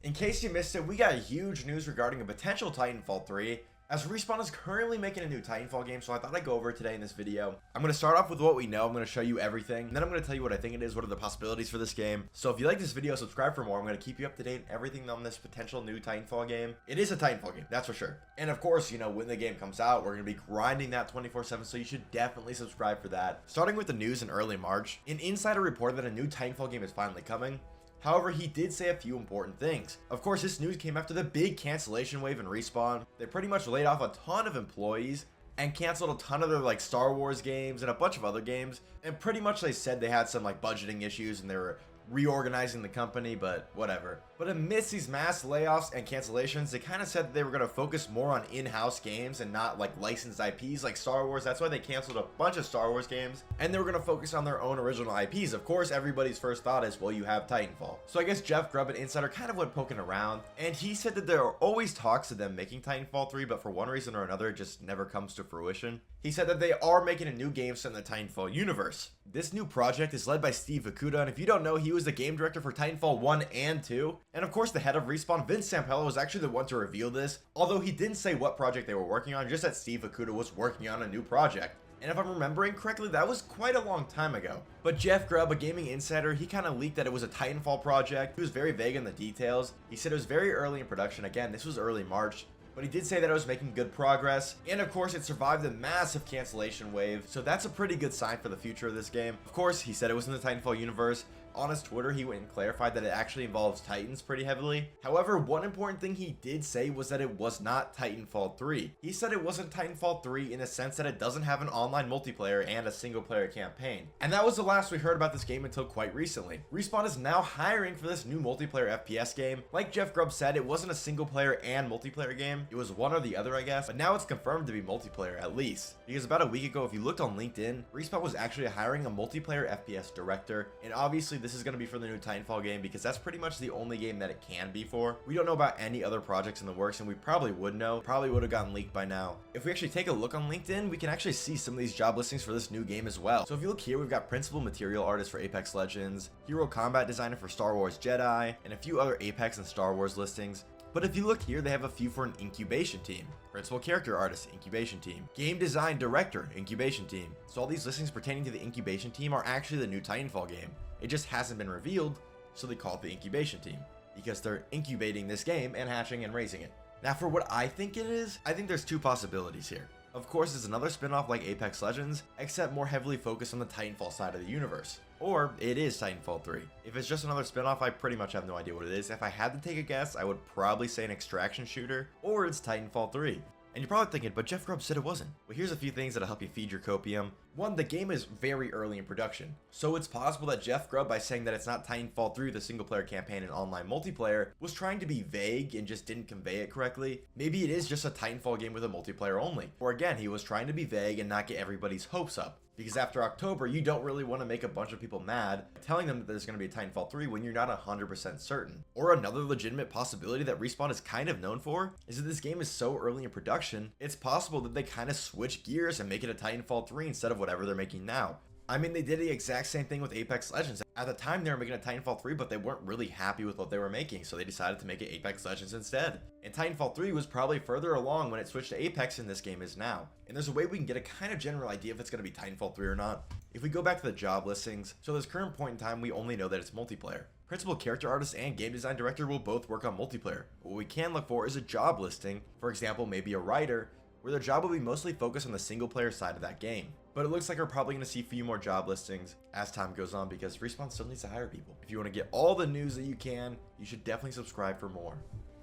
In case you missed it, we got huge news regarding a potential Titanfall 3, as Respawn is currently making a new Titanfall game, so I thought I'd go over it today in this video. I'm going to start off with what we know, I'm going to show you everything, and then I'm going to tell you what I think it is, what are the possibilities for this game. So if you like this video, subscribe for more. I'm going to keep you up to date on everything on this potential new Titanfall game. It is a Titanfall game, that's for sure. And of course, you know, when the game comes out, we're going to be grinding that 24/7, so you should definitely subscribe for that. Starting with the news in early March, an insider reported that a new Titanfall game is finally coming. However, he did say a few important things. Of course, this news came after the big cancellation wave in Respawn. They pretty much laid off a ton of employees and canceled a ton of their Star Wars games and a bunch of other games. And pretty much they said they had some budgeting issues and they were reorganizing the company, but whatever. But amidst these mass layoffs and cancellations, they kind of said that they were going to focus more on in-house games and not licensed IPs like Star Wars. That's why they canceled a bunch of Star Wars games, and they were going to focus on their own original IPs. Of course, everybody's first thought is, well, you have Titanfall. So I guess Jeff Grubb, an insider, kind of went poking around, and he said that there are always talks of them making Titanfall 3, but for one reason or another, it just never comes to fruition. He said that they are making a new game set in the Titanfall universe. This new project is led by Steve Fukuda, and if you don't know, he was the game director for Titanfall 1 and 2. And of course, the head of Respawn, Vince Zampella, was actually the one to reveal this, although he didn't say what project they were working on, just that Steve Fukuda was working on a new project. And if I'm remembering correctly, that was quite a long time ago. But Jeff Grubb, a gaming insider, he kind of leaked that it was a Titanfall project. He was very vague on the details. He said it was very early in production. Again, this was early March. But he did say that it was making good progress, and of course it survived the massive cancellation wave, so that's a pretty good sign for the future of this game. Of course, he said it was in the Titanfall universe. On his Twitter, he went and clarified that it actually involves Titans pretty heavily. However, one important thing he did say was that it was not Titanfall 3. He said it wasn't Titanfall 3 in the sense that it doesn't have an online multiplayer and a single player campaign. And that was the last we heard about this game until quite recently. Respawn is now hiring for this new multiplayer FPS game. Like Jeff Grubb said, it wasn't a single player and multiplayer game. It was one or the other, I guess, but now it's confirmed to be multiplayer at least. Because about a week ago, if you looked on LinkedIn, Respawn was actually hiring a multiplayer FPS director, and obviously this is going to be for the new Titanfall game because that's pretty much the only game that it can be for. We don't know about any other projects in the works, and we probably would know. Probably would have gotten leaked by now. If we actually take a look on LinkedIn, we can actually see some of these job listings for this new game as well. So if you look here, we've got principal material artist for Apex Legends, hero combat designer for Star Wars Jedi, and a few other Apex and Star Wars listings. But if you look here, they have a few for an incubation team. Principal character artist, incubation team. Game design director, incubation team. So all these listings pertaining to the incubation team are actually the new Titanfall game. It just hasn't been revealed, so they call it the incubation team, because they're incubating this game and hatching and raising it. Now for what I think it is, I think there's two possibilities here. Of course, it's another spin-off like Apex Legends, except more heavily focused on the Titanfall side of the universe. Or it is Titanfall 3. If it's just another spin-off, I pretty much have no idea what it is. If I had to take a guess, I would probably say an extraction shooter, or it's Titanfall 3. And you're probably thinking, but Jeff Grubb said it wasn't. Well, here's a few things that'll help you feed your copium. One, the game is very early in production. So it's possible that Jeff Grubb, by saying that it's not Titanfall 3, the single player campaign and online multiplayer, was trying to be vague and just didn't convey it correctly. Maybe it is just a Titanfall game with a multiplayer only. Or again, he was trying to be vague and not get everybody's hopes up. Because after October, you don't really want to make a bunch of people mad telling them that there's going to be a Titanfall 3 when you're not 100% certain. Or another legitimate possibility that Respawn is kind of known for is that this game is so early in production, it's possible that they kind of switch gears and make it a Titanfall 3 instead of whatever they're making now. I mean, they did the exact same thing with Apex Legends. At the time, they were making a Titanfall 3, but they weren't really happy with what they were making, so they decided to make it Apex Legends instead. And Titanfall 3 was probably further along when it switched to Apex than this game is now. And there's a way we can get a kind of general idea if it's going to be Titanfall 3 or not. If we go back to the job listings, so at this current point in time, we only know that it's multiplayer. Principal character artist and game design director will both work on multiplayer. What we can look for is a job listing, for example, maybe a writer, where their job will be mostly focused on the single player side of that game. But it looks like we're probably going to see a few more job listings as time goes on because Respawn still needs to hire people. If you want to get all the news that you can, you should definitely subscribe for more.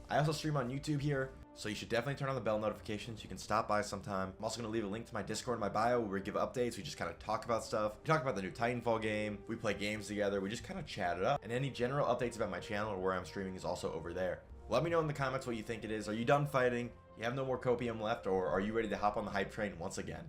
I also stream on YouTube here, so you should definitely turn on the bell notifications. You can stop by sometime. I'm also going to leave a link to my Discord in my bio where we give updates. We just kind of talk about stuff. We talk about the new Titanfall game. We play games together. We just kind of chat it up. And any general updates about my channel or where I'm streaming is also over there. Let me know in the comments what you think it is. Are you done fighting? You have no more copium left, or are you ready to hop on the hype train once again?